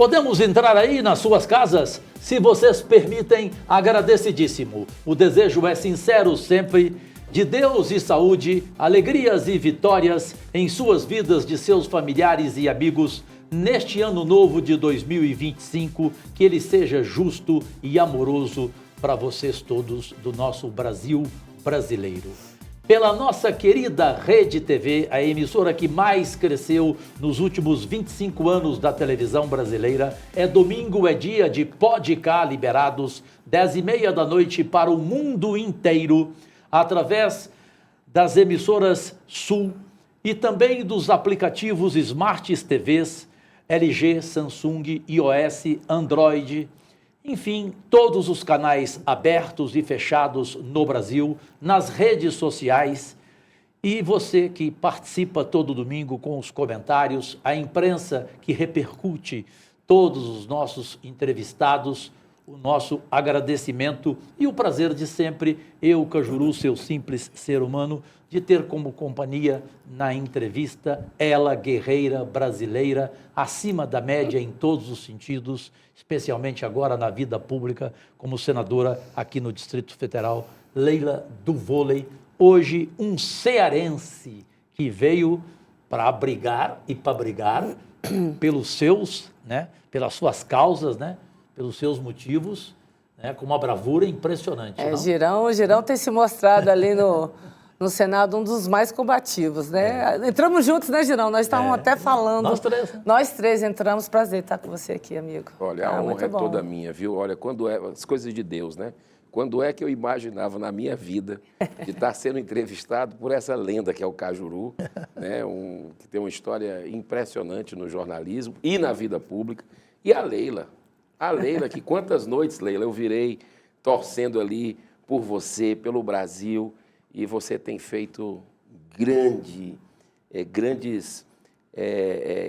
Podemos entrar aí nas suas casas? Se vocês permitem, agradecidíssimo. O desejo é sincero sempre, de Deus e saúde, alegrias e vitórias em suas vidas de seus familiares e amigos, neste ano novo de 2025, que ele seja justo e amoroso para vocês todos do nosso Brasil brasileiro. Pela nossa querida Rede TV, a emissora que mais cresceu nos últimos 25 anos da televisão brasileira, é domingo, é dia de Pode Cá liberados, 10h30 da noite para o mundo inteiro, através das emissoras Sul e também dos aplicativos Smart TVs, LG, Samsung, iOS, Android, enfim, todos os canais abertos e fechados no Brasil, nas redes sociais. E você que participa todo domingo com os comentários, a imprensa que repercute todos os nossos entrevistados, o nosso agradecimento e o prazer de sempre, eu, Cajuru, seu simples ser humano, de ter como companhia na entrevista ela, guerreira brasileira, acima da média em todos os sentidos, especialmente agora na vida pública, como senadora aqui no Distrito Federal, Leila do Vôlei. Hoje, um cearense que veio para brigar e para brigar pelos seus, né, pelas suas causas, né, pelos seus motivos, né, com uma bravura impressionante. Girão tem se mostrado ali no Senado um dos mais combativos, né? Entramos juntos, né, Girão? Nós estávamos até falando. Nós três, né? Nós três entramos. Prazer estar com você aqui, amigo. Olha, a honra é toda minha, viu? Olha, quando é as coisas de Deus, né? Quando é que eu imaginava na minha vida de estar sendo entrevistado por essa lenda que é o Cajuru, né? Que tem uma história impressionante no jornalismo e na vida pública. E a Leila, que quantas noites, Leila, eu virei torcendo ali por você, pelo Brasil, e você tem feito grandes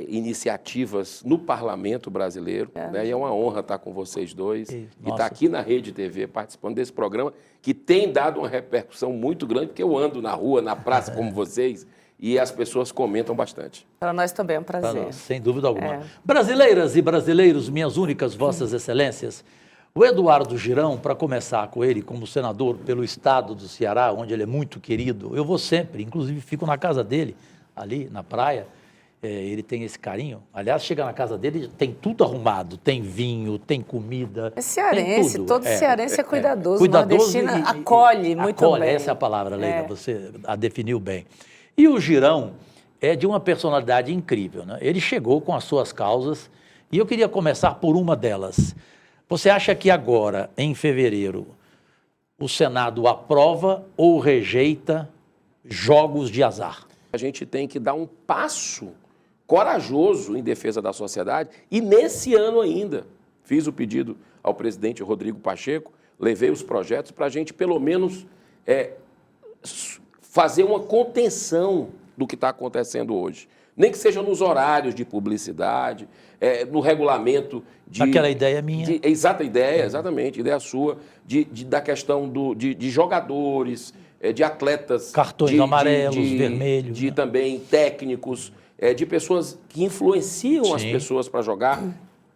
iniciativas no Parlamento brasileiro, né? E é uma honra estar com vocês dois e estar aqui na Rede TV participando desse programa que tem dado uma repercussão muito grande, porque eu ando na rua, na praça como vocês, e as pessoas comentam bastante. Para nós também é um prazer. Sem dúvida alguma. Brasileiras e brasileiros, minhas únicas vossas excelências, o Eduardo Girão, para começar com ele como senador pelo estado do Ceará, onde ele é muito querido, eu vou sempre, inclusive fico na casa dele, ali na praia, ele tem esse carinho. Aliás, chega na casa dele, tem tudo arrumado, tem vinho, tem comida. É cearense, tem tudo. Todo cearense é cuidadoso. Cuidadoso acolhe muito bem. Essa é a palavra, Leila, você a definiu bem. E o Girão é de uma personalidade incrível, né? Ele chegou com as suas causas e eu queria começar por uma delas. Você acha que agora, em fevereiro, o Senado aprova ou rejeita jogos de azar? A gente tem que dar um passo corajoso em defesa da sociedade e nesse ano ainda fiz o pedido ao presidente Rodrigo Pacheco, levei os projetos para a gente pelo menos fazer uma contenção do que está acontecendo hoje. Nem que seja nos horários de publicidade, no regulamento de... Aquela ideia minha. Exatamente, ideia sua, da questão de jogadores, de atletas... Cartões amarelos, vermelhos. De também técnicos, de pessoas que influenciam as pessoas para jogar.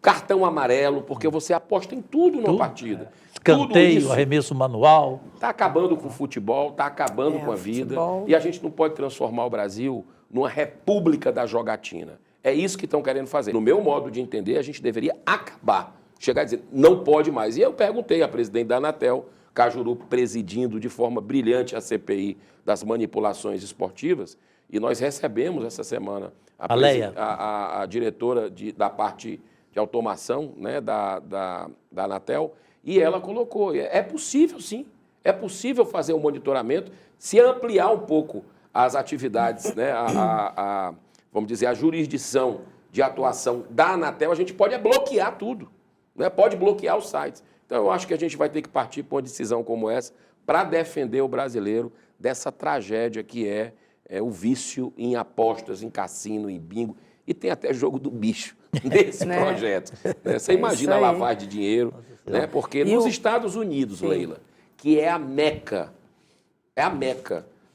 Cartão amarelo, porque você aposta em tudo na partida. Escanteio, arremesso manual. Está acabando com o futebol, está acabando com a vida. E a gente não pode transformar o Brasil numa república da jogatina. É isso que estão querendo fazer. No meu modo de entender, a gente deveria acabar. Chegar a dizer, não pode mais. E eu perguntei à presidente da Anatel, Cajuru presidindo de forma brilhante a CPI das manipulações esportivas, e nós recebemos essa semana a diretora da parte de automação, né, da Anatel, e ela colocou, é possível sim, é possível fazer um monitoramento, se ampliar um pouco as atividades, né, vamos dizer, a jurisdição de atuação da Anatel, a gente pode bloquear tudo, né, pode bloquear os sites. Então, eu acho que a gente vai ter que partir para uma decisão como essa para defender o brasileiro dessa tragédia que é o vício em apostas, em cassino, em bingo, e tem até jogo do bicho nesse projeto. Né? Você imagina a lavagem de dinheiro, né? Porque nos Estados Unidos, Leila, que é a meca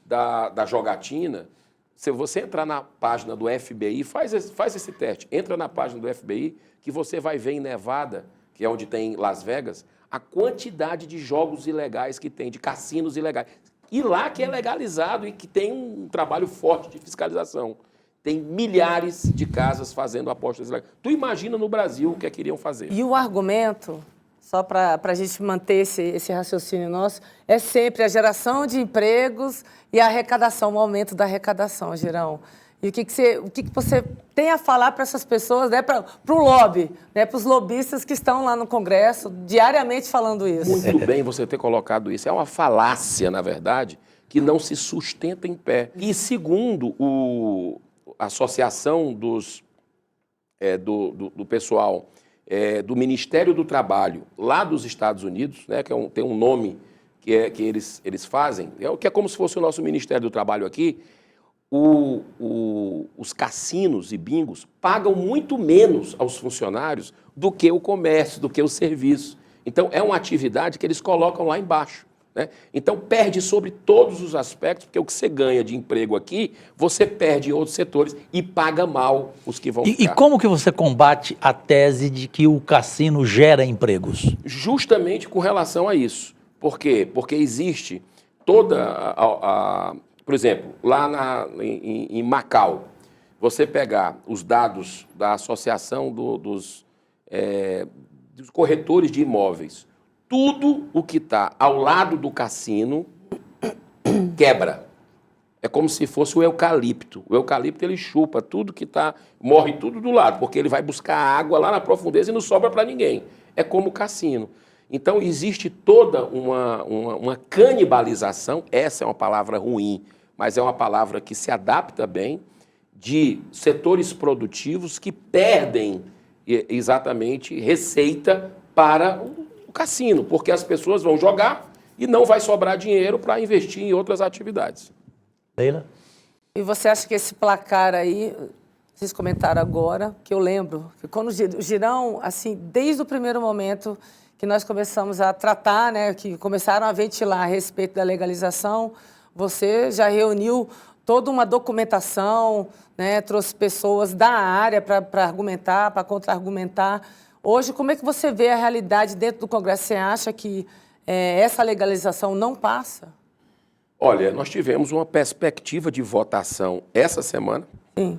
da jogatina, Se você entrar na página do FBI, faz esse teste. Entra na página do FBI que você vai ver em Nevada, que é onde tem Las Vegas, a quantidade de jogos ilegais que tem, de cassinos ilegais. E lá que é legalizado e que tem um trabalho forte de fiscalização. Tem milhares de casas fazendo apostas ilegais. Tu imagina no Brasil o que queriam fazer. E o argumento, só para a gente manter esse raciocínio nosso, é sempre a geração de empregos e a arrecadação, o aumento da arrecadação, Girão. E o que você tem a falar para essas pessoas, né, para o lobby, né, para os lobistas que estão lá no Congresso, diariamente falando isso? Muito bem você ter colocado isso. É uma falácia, na verdade, que não se sustenta em pé. E segundo a associação do pessoal do Ministério do Trabalho lá dos Estados Unidos, né, que tem um nome que eles fazem, que é como se fosse o nosso Ministério do Trabalho aqui. Os cassinos e bingos pagam muito menos aos funcionários do que o comércio, do que o serviço. Então, é uma atividade que eles colocam lá embaixo, né? Então, perde sobre todos os aspectos, porque o que você ganha de emprego aqui, você perde em outros setores e paga mal os que vão ficar. E como que você combate a tese de que o cassino gera empregos? Justamente com relação a isso. Por quê? Porque existe toda por exemplo, lá em Macau, você pegar os dados da Associação dos Corretores de Imóveis, tudo o que está ao lado do cassino quebra. É como se fosse o eucalipto. O eucalipto, ele chupa tudo que está, morre tudo do lado, porque ele vai buscar água lá na profundeza e não sobra para ninguém. É como o cassino. Então, existe toda uma canibalização, essa é uma palavra ruim, mas é uma palavra que se adapta bem, de setores produtivos que perdem exatamente receita para o cassino, porque as pessoas vão jogar e não vai sobrar dinheiro para investir em outras atividades. Leila? E você acha que esse placar aí, vocês comentaram agora, que eu lembro, que quando o Girão, assim, desde o primeiro momento que nós começamos a tratar, né, que começaram a ventilar a respeito da legalização, você já reuniu toda uma documentação, né, trouxe pessoas da área para argumentar, para contra-argumentar. Hoje, como é que você vê a realidade dentro do Congresso? Você acha que essa legalização não passa? Olha, nós tivemos uma perspectiva de votação essa semana. Sim.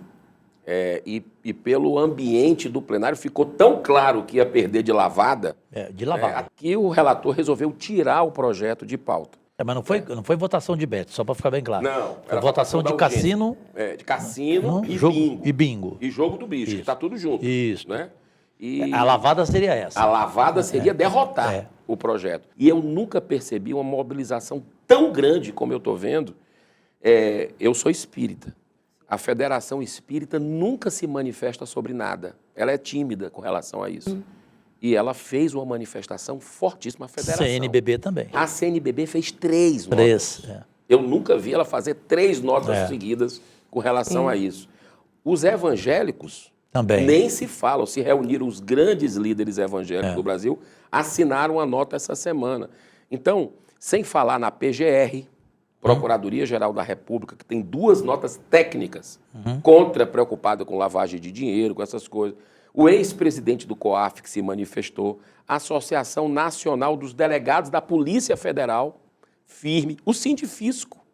E pelo ambiente do plenário ficou tão claro que ia perder de lavada. De lavada. Que o relator resolveu tirar o projeto de pauta. Mas não foi votação de bet, só para ficar bem claro. Não. Foi votação de cassino. De cassino e jogo, bingo. E bingo. E jogo do bicho, que está tudo junto. Isso. Né? A lavada seria essa. A lavada seria derrotar o projeto. E eu nunca percebi uma mobilização tão grande como eu estou vendo. Eu sou espírita. A Federação Espírita nunca se manifesta sobre nada. Ela é tímida com relação a isso. E ela fez uma manifestação fortíssima, a Federação. CNBB também. A CNBB fez 3 notas. Eu nunca vi ela fazer 3 notas seguidas com relação a isso. Os evangélicos também nem se falam. Se reuniram os grandes líderes evangélicos do Brasil, assinaram a nota essa semana. Então, sem falar na PGR, Procuradoria-Geral da República, que tem 2 notas técnicas preocupada com lavagem de dinheiro, com essas coisas. O ex-presidente do COAF, que se manifestou, a Associação Nacional dos Delegados da Polícia Federal, firme, o Sindifisco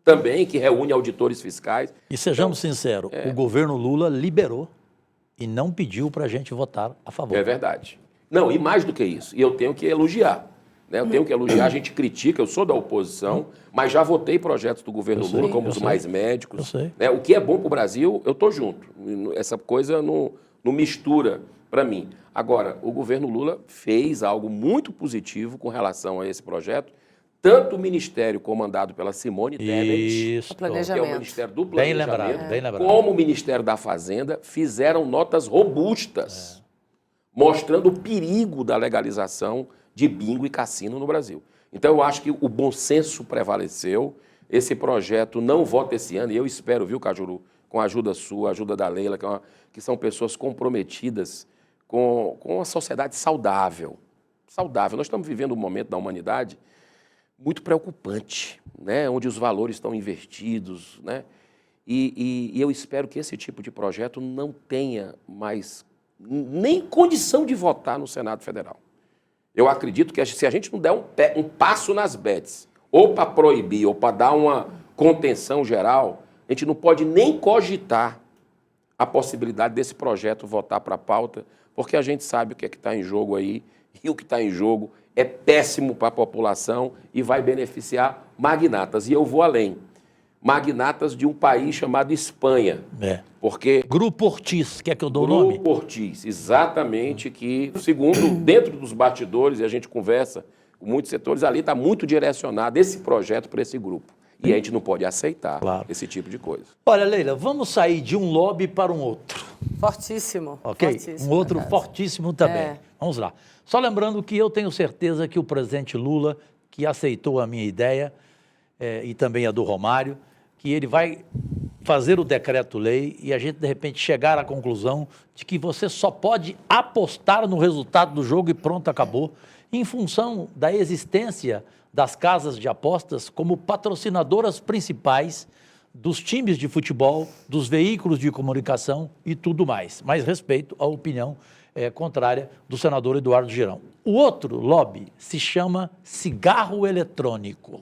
também, que reúne auditores fiscais. E sejamos sinceros, o governo Lula liberou e não pediu para a gente votar a favor. É verdade. Não, e mais do que isso, e eu tenho que elogiar. Eu tenho que elogiar, a gente critica, eu sou da oposição, mas já votei projetos do governo Lula, como os Mais Médicos. O que é bom para o Brasil, eu estou junto. Essa coisa não mistura para mim. Agora, o governo Lula fez algo muito positivo com relação a esse projeto, tanto o ministério comandado pela Simone Tebet, que é o Ministério do Planejamento, como o Ministério da Fazenda, fizeram notas robustas, mostrando o perigo da legalização de bingo e cassino no Brasil. Então, eu acho que o bom senso prevaleceu, esse projeto não vota esse ano, e eu espero, viu, Cajuru, com a ajuda sua, a ajuda da Leila, que são pessoas comprometidas com uma sociedade saudável. Saudável. Nós estamos vivendo um momento da humanidade muito preocupante, né? Onde os valores estão invertidos, né? E eu espero que esse tipo de projeto não tenha mais nem condição de votar no Senado Federal. Eu acredito que se a gente não der um passo nas bets, ou para proibir, ou para dar uma contenção geral, a gente não pode nem cogitar a possibilidade desse projeto voltar para a pauta, porque a gente sabe o que é que está em jogo aí, e o que está em jogo é péssimo para a população e vai beneficiar magnatas. E eu vou além. Magnatas de um país chamado Espanha. Porque Grupo Ortiz, quer que eu dou o nome? Grupo Ortiz, exatamente, que, segundo, dentro dos bastidores, e a gente conversa com muitos setores, ali está muito direcionado esse projeto para esse grupo. E a gente não pode aceitar esse tipo de coisa. Olha, Leila, vamos sair de um lobby para um outro. Fortíssimo. Ok? Fortíssimo, Um outro fortíssimo também. Vamos lá. Só lembrando que eu tenho certeza que o presidente Lula, que aceitou a minha ideia, e também a do Romário, que ele vai fazer o decreto-lei e a gente, de repente, chegar à conclusão de que você só pode apostar no resultado do jogo e pronto, acabou, em função da existência das casas de apostas como patrocinadoras principais dos times de futebol, dos veículos de comunicação e tudo mais. Mas respeito à opinião contrária do senador Eduardo Girão. O outro lobby se chama cigarro eletrônico.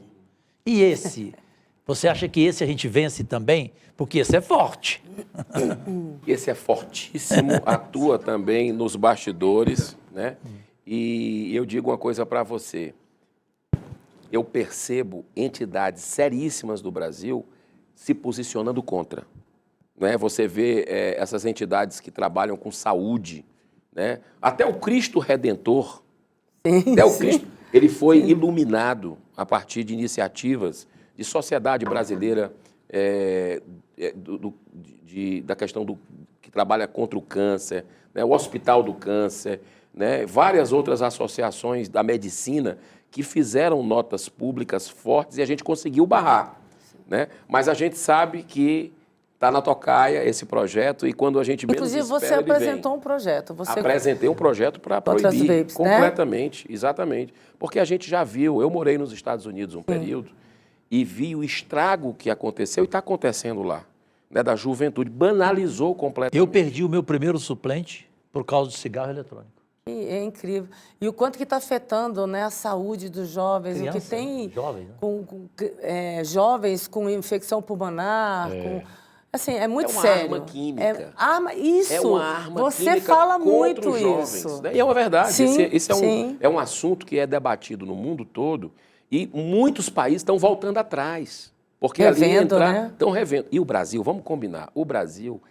E esse... Você acha que esse a gente vence também? Porque esse é forte. Esse é fortíssimo, atua também nos bastidores, né? E eu digo uma coisa para você. Eu percebo entidades seríssimas do Brasil se posicionando contra. Né? Você vê essas entidades que trabalham com saúde, né? Até o Cristo Redentor, Cristo, ele foi iluminado a partir de iniciativas de sociedade brasileira, da questão que trabalha contra o câncer, né? O Hospital do Câncer, né? Várias outras associações da medicina que fizeram notas públicas fortes e a gente conseguiu barrar. Né? Mas a gente sabe que está na tocaia esse projeto e quando a gente menos espera, inclusive, você apresentou um projeto. Apresentei um projeto para proibir vapes, completamente, né? Exatamente. Porque a gente já viu, eu morei nos Estados Unidos um período e vi o estrago que aconteceu e está acontecendo lá, né, da juventude. Banalizou completamente. Eu perdi o meu primeiro suplente por causa de cigarro eletrônico. É incrível. E o quanto que está afetando, né, a saúde dos jovens. Criança, o que tem jovens, né? jovens com infecção pulmonar, assim, é muito sério. É uma arma química. Isso. É uma arma Você química fala contra muito os jovens, isso. Né? E é uma verdade. Sim, esse é um assunto que é debatido no mundo todo e muitos países estão voltando atrás. Porque revendo, ali né? Estão revendo. E o Brasil, vamos combinar, o Brasil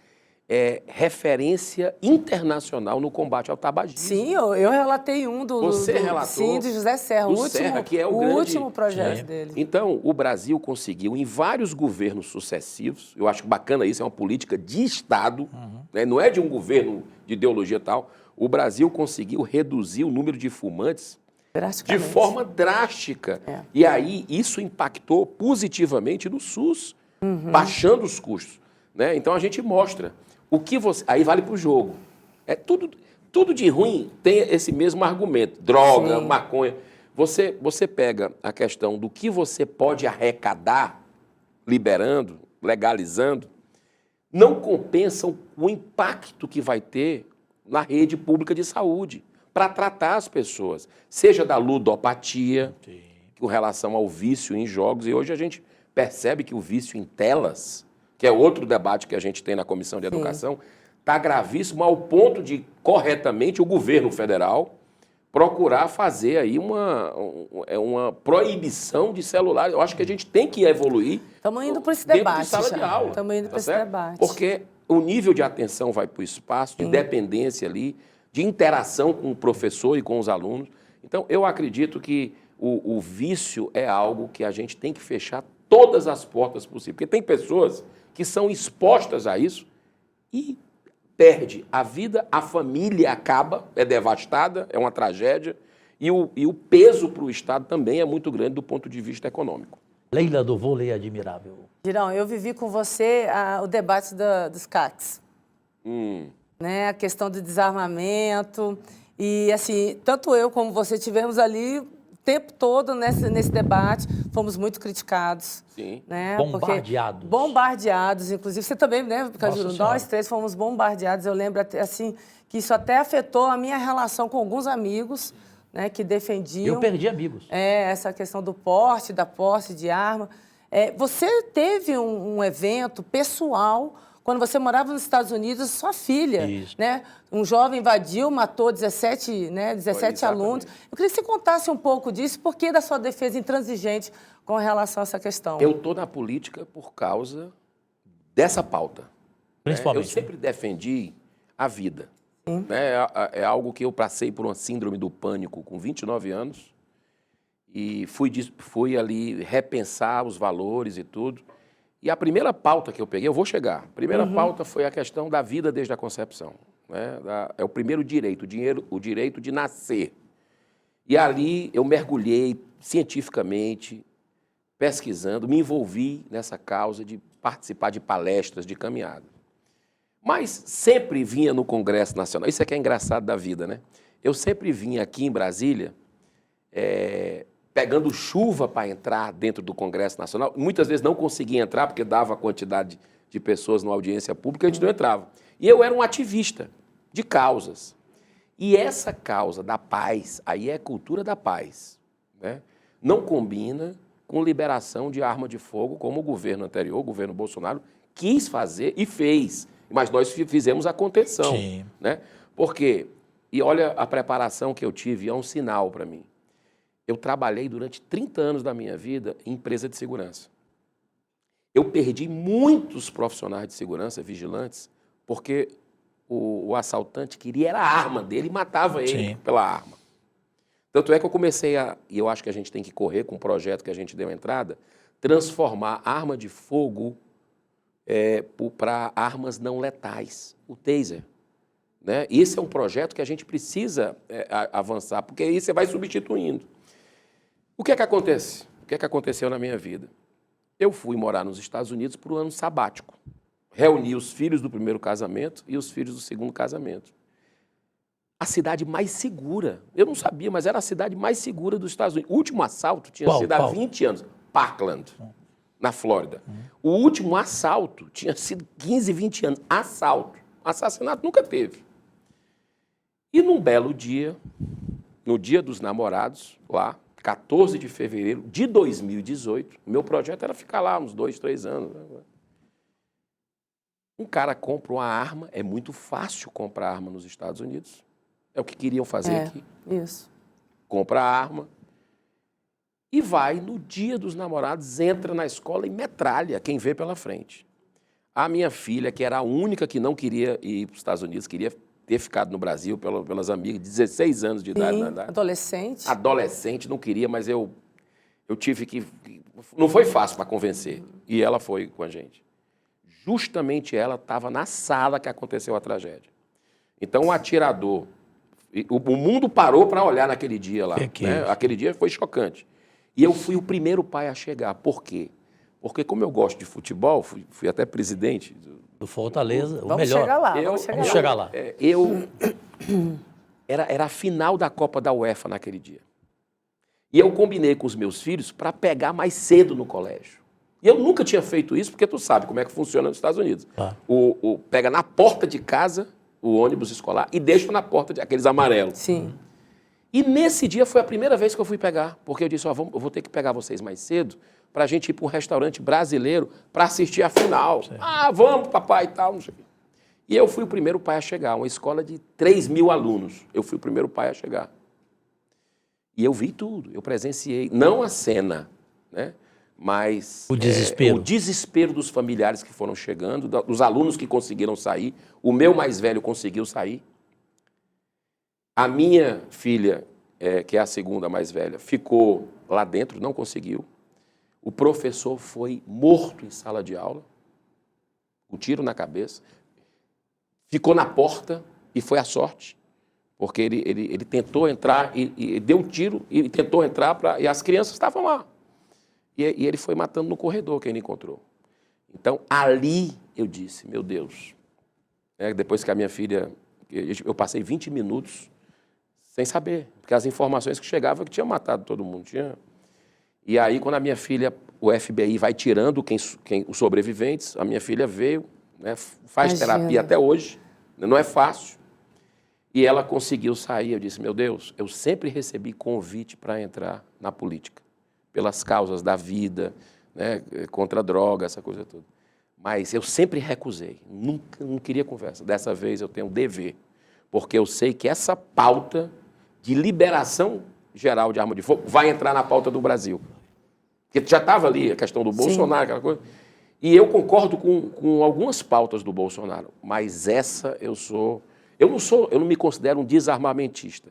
é referência internacional no combate ao tabagismo. Sim, eu relatei um Você relatou? Sim, do José Serra. Do Serra, que é o último projeto dele. Então, o Brasil conseguiu, em vários governos sucessivos, eu acho bacana isso, é uma política de Estado, né, não é de um governo de ideologia tal, o Brasil conseguiu reduzir o número de fumantes de forma drástica. E aí, isso impactou positivamente no SUS, baixando os custos. Né? Então, a gente mostra o que você... Aí vale para o jogo. Tudo de ruim tem esse mesmo argumento. Droga, maconha. Você pega a questão do que você pode arrecadar, liberando, legalizando, não compensa o impacto que vai ter na rede pública de saúde para tratar as pessoas, seja da ludopatia, com relação ao vício em jogos, e hoje a gente percebe que o vício em telas, que é outro debate que a gente tem na Comissão de Educação, está gravíssimo ao ponto de, corretamente, o governo federal procurar fazer aí uma proibição de celular. Eu acho que a gente tem que evoluir. Estamos indo para esse debate. De sala de aula. Estamos indo para esse debate. Porque o nível de atenção vai para o espaço, de dependência ali, de interação com o professor e com os alunos. Então, eu acredito que o vício é algo que a gente tem que fechar todas as portas possíveis. Porque tem pessoas que são expostas a isso e perde a vida, a família acaba, é devastada, é uma tragédia, e o peso para o Estado também é muito grande do ponto de vista econômico. Leila do vôlei admirável. Girão, eu vivi com você o debate dos CACs. Né, a questão do desarmamento. E, assim, tanto eu como você tivemos ali tempo todo nesse debate, fomos muito criticados. Sim. Né? Bombardeados. Bombardeados, inclusive. Você também, né, Cajuru? Nós três fomos bombardeados. Eu lembro, assim, que isso até afetou a minha relação com alguns amigos, né, que defendiam... Eu perdi amigos. Essa questão do porte, da posse de arma. Você teve um evento pessoal... Quando você morava nos Estados Unidos, sua filha, né? Um jovem invadiu, matou 17 alunos. Eu queria que você contasse um pouco disso, por que da sua defesa intransigente com relação a essa questão? Eu estou na política por causa dessa pauta. Principalmente. Eu sempre defendi a vida. É algo que eu passei por uma síndrome do pânico com 29 anos e fui ali repensar os valores e tudo. E a primeira pauta que eu peguei, eu vou chegar, a primeira pauta foi a questão da vida desde a concepção. Né? É o primeiro direito, o direito de nascer. E ali eu mergulhei cientificamente, pesquisando, me envolvi nessa causa de participar de palestras, de caminhada. Mas sempre vinha no Congresso Nacional, isso é que é engraçado da vida, né? Eu sempre vinha aqui em Brasília, pegando chuva para entrar dentro do Congresso Nacional. Muitas vezes não conseguia entrar, porque dava a quantidade de pessoas numa audiência pública, a gente não entrava. E eu era um ativista de causas. E essa causa da paz, aí é a cultura da paz, né? Não combina com liberação de arma de fogo, como o governo anterior, o governo Bolsonaro, quis fazer e fez. Mas nós fizemos a contenção. Sim. Né? Porque, e olha a preparação que eu tive, é um sinal para mim. Eu trabalhei durante 30 anos da minha vida em empresa de segurança. Eu perdi muitos profissionais de segurança, vigilantes, porque o assaltante queria era a arma dele e matava ele pela arma. Tanto é que eu comecei e eu acho que a gente tem que correr com um projeto que a gente deu entrada, transformar arma de fogo para armas não letais, o taser. Né? Esse é um projeto que a gente precisa avançar, porque aí você vai substituindo. O que é que acontece? O que é que aconteceu na minha vida? Eu fui morar nos Estados Unidos por um ano sabático. Reuni os filhos do primeiro casamento e os filhos do segundo casamento. A cidade mais segura, eu não sabia, mas era a cidade mais segura dos Estados Unidos. O último assalto tinha sido há 20 anos, Parkland, na Flórida. O último assalto tinha sido 15, 20 anos, assalto. Assassinato nunca teve. E num belo dia, no Dia dos Namorados, lá, 14 de fevereiro de 2018, meu projeto era ficar lá uns 2, 3 anos. Um cara compra uma arma, é muito fácil comprar arma nos Estados Unidos. É o que queriam fazer aqui. Isso. Compra a arma e vai, no Dia dos Namorados, entra na escola e metralha quem vê pela frente. A minha filha, que era a única que não queria ir para os Estados Unidos, queria ter ficado no Brasil pelas amigas, 16 anos de idade. Adolescente. Adolescente, não queria, mas eu tive que... Não foi fácil para convencer. E ela foi com a gente. Justamente ela estava na sala que aconteceu a tragédia. Então, o atirador... O mundo parou para olhar naquele dia lá. Né? Aquele dia foi chocante. E eu fui o primeiro pai a chegar. Por quê? Porque como eu gosto de futebol, fui até presidente... Do Fortaleza, o melhor. Vamos chegar lá. Era a final da Copa da UEFA naquele dia. E eu combinei com os meus filhos para pegar mais cedo no colégio. E eu nunca tinha feito isso, porque tu sabe como é que funciona nos Estados Unidos. Pega na porta de casa o ônibus escolar e deixa na porta aqueles amarelos. Sim. E nesse dia foi a primeira vez que eu fui pegar, porque eu disse, eu vou ter que pegar vocês mais cedo para a gente ir para um restaurante brasileiro para assistir a final. Sim. Vamos, papai e tal, não sei o quê. E eu fui o primeiro pai a chegar, uma escola de 3.000 alunos. Eu fui o primeiro pai a chegar. E eu vi tudo, eu presenciei, não a cena, né? Mas o desespero. O desespero dos familiares que foram chegando, dos alunos que conseguiram sair. O meu mais velho conseguiu sair. A minha filha, que é a segunda mais velha, ficou lá dentro, não conseguiu. O professor foi morto em sala de aula, um tiro na cabeça. Ficou na porta e foi a sorte, porque ele tentou entrar e deu um tiro e tentou entrar, e as crianças estavam lá. E ele foi matando no corredor quem ele encontrou. Então, ali eu disse, meu Deus, depois que a minha filha... Eu passei 20 minutos Sem saber, porque as informações que chegavam que tinha matado todo mundo. E aí, quando a minha filha, o FBI vai tirando os sobreviventes, a minha filha veio, né, faz terapia até hoje, não é fácil, e ela conseguiu sair. Eu disse, meu Deus, eu sempre recebi convite para entrar na política, pelas causas da vida, né, contra a droga, essa coisa toda. Mas eu sempre recusei, nunca, não queria conversa. Dessa vez eu tenho um dever, porque eu sei que essa pauta de liberação geral de arma de fogo vai entrar na pauta do Brasil. Porque já estava ali a questão do Bolsonaro, aquela coisa. E eu concordo com algumas pautas do Bolsonaro, mas essa eu não me considero um desarmamentista.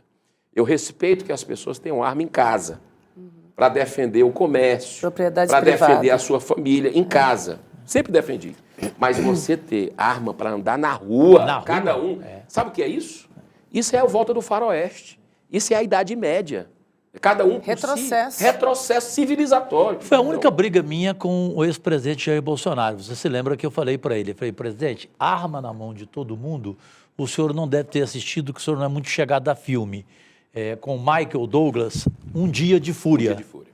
Eu respeito que as pessoas tenham arma em casa, para defender o comércio, para defender a sua família em casa. Sempre defendi. Mas você ter arma para andar na rua, cada um... Sabe o que é isso? Isso é a volta do faroeste. Isso é a Idade Média. Cada um por retrocesso. Si. Retrocesso civilizatório. Foi a única briga minha com o ex-presidente Jair Bolsonaro. Você se lembra que eu falei para ele? Eu falei, presidente, arma na mão de todo mundo, o senhor não deve ter assistido, que o senhor não é muito chegado a filme. Com Michael Douglas, Um Dia de Fúria. Um Dia de Fúria.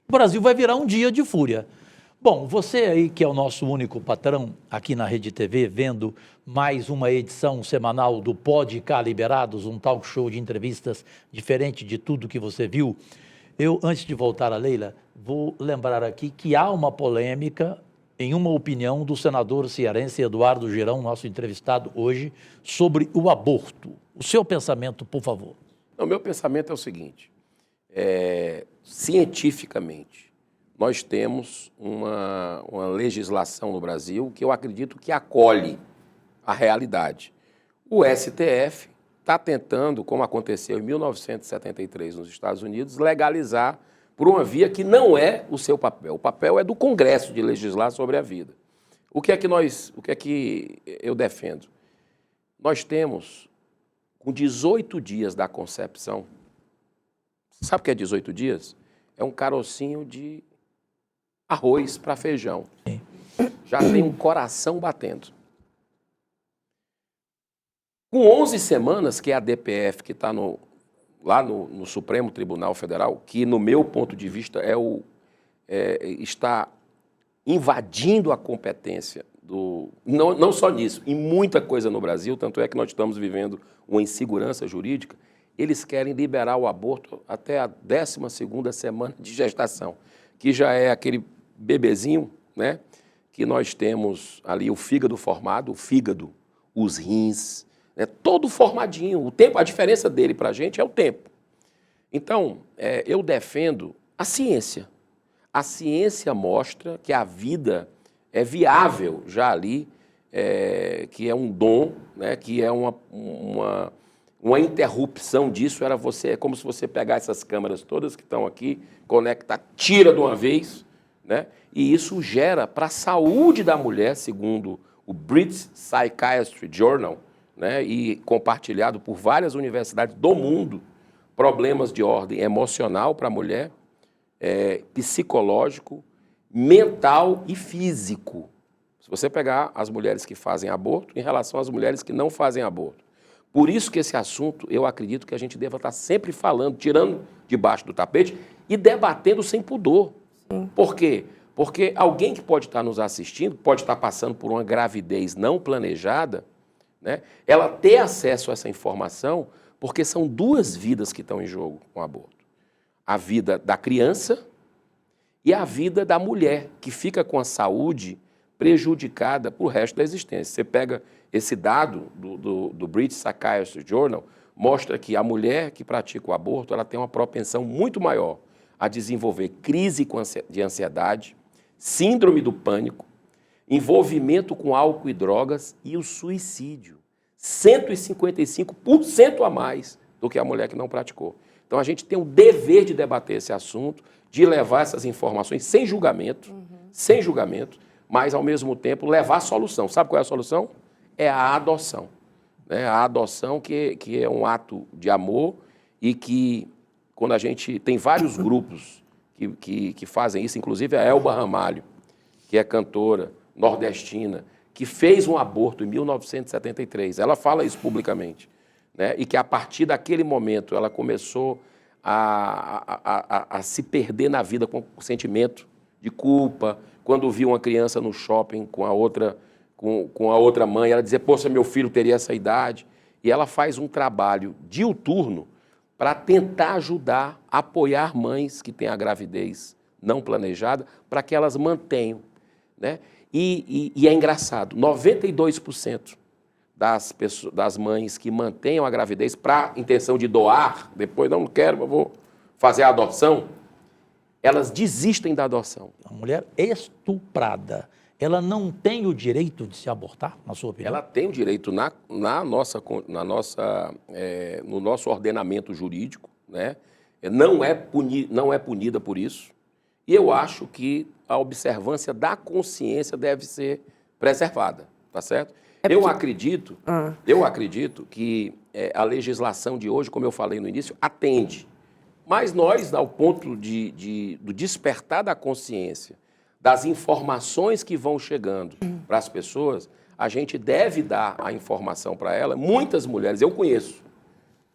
O Brasil vai virar um dia de fúria. Bom, você aí que é o nosso único patrão aqui na Rede TV, vendo mais uma edição semanal do Pode Cá Liberados, um talk show de entrevistas diferente de tudo que você viu, eu, antes de voltar a Leila, vou lembrar aqui que há uma polêmica, em uma opinião do senador cearense Eduardo Girão, nosso entrevistado hoje, sobre o aborto. O seu pensamento, por favor. O meu pensamento é o seguinte, cientificamente, nós temos uma legislação no Brasil que eu acredito que acolhe a realidade. O STF está tentando, como aconteceu em 1973 nos Estados Unidos, legalizar por uma via que não é o seu papel. O papel é do Congresso de legislar sobre a vida. O que é que eu defendo? Nós temos, com 18 dias da concepção, sabe o que é 18 dias? É um carocinho de arroz para feijão. Já tem um coração batendo. Com 11 semanas, que é a DPF, que está lá no Supremo Tribunal Federal, que, no meu ponto de vista, está invadindo a competência do... Não só nisso, em muita coisa no Brasil, tanto é que nós estamos vivendo uma insegurança jurídica, eles querem liberar o aborto até a 12ª semana de gestação, que já é aquele bebezinho, né, que nós temos ali o fígado formado, os rins, né, todo formadinho. O tempo, a diferença dele para a gente é o tempo. Então, eu defendo a ciência. A ciência mostra que a vida é viável já ali, que é um dom, né, que é uma interrupção disso, é como se você pegar essas câmeras todas que estão aqui, conectar, tira de uma vez, né? E isso gera para a saúde da mulher, segundo o British Psychiatry Journal, né, e compartilhado por várias universidades do mundo, problemas de ordem emocional para a mulher, psicológico, mental e físico. Se você pegar as mulheres que fazem aborto em relação às mulheres que não fazem aborto. Por isso que esse assunto, eu acredito que a gente deva estar sempre falando, tirando debaixo do tapete e debatendo sem pudor. Sim. Por quê? Porque alguém que pode estar nos assistindo, pode estar passando por uma gravidez não planejada, né, ela ter acesso a essa informação, porque são duas vidas que estão em jogo com o aborto. A vida da criança e a vida da mulher, que fica com a saúde prejudicada para o resto da existência. Você pega esse dado do British Psychiatry Journal, mostra que a mulher que pratica o aborto, ela tem uma propensão muito maior a desenvolver crise de ansiedade, síndrome do pânico, envolvimento com álcool e drogas e o suicídio. 155% a mais do que a mulher que não praticou. Então, a gente tem o dever de debater esse assunto, de levar essas informações sem julgamento, mas, ao mesmo tempo, levar a solução. Sabe qual é a solução? É a adoção. Né? A adoção que é um ato de amor e que, quando a gente... Tem vários grupos que fazem isso, inclusive a Elba Ramalho, que é cantora nordestina, que fez um aborto em 1973. Ela fala isso publicamente. né? E que a partir daquele momento ela começou a se perder na vida com o sentimento de culpa, quando viu uma criança no shopping com a outra mãe, ela dizia, poxa, meu filho teria essa idade. E ela faz um trabalho diuturno para tentar ajudar, apoiar mães que têm a gravidez não planejada, para que elas mantenham, né? E é engraçado, 92% das mães que mantenham a gravidez para intenção de doar, depois não quero, eu vou fazer a adoção, elas desistem da adoção. A mulher estuprada, ela não tem o direito de se abortar, na sua opinião? Ela tem o direito no nosso ordenamento jurídico, né? Não é punida por isso. E eu acho que a observância da consciência deve ser preservada, tá certo? Eu acredito que a legislação de hoje, como eu falei no início, atende. Mas nós, ao ponto do despertar da consciência, das informações que vão chegando para as pessoas, a gente deve dar a informação para elas. Muitas mulheres, eu conheço,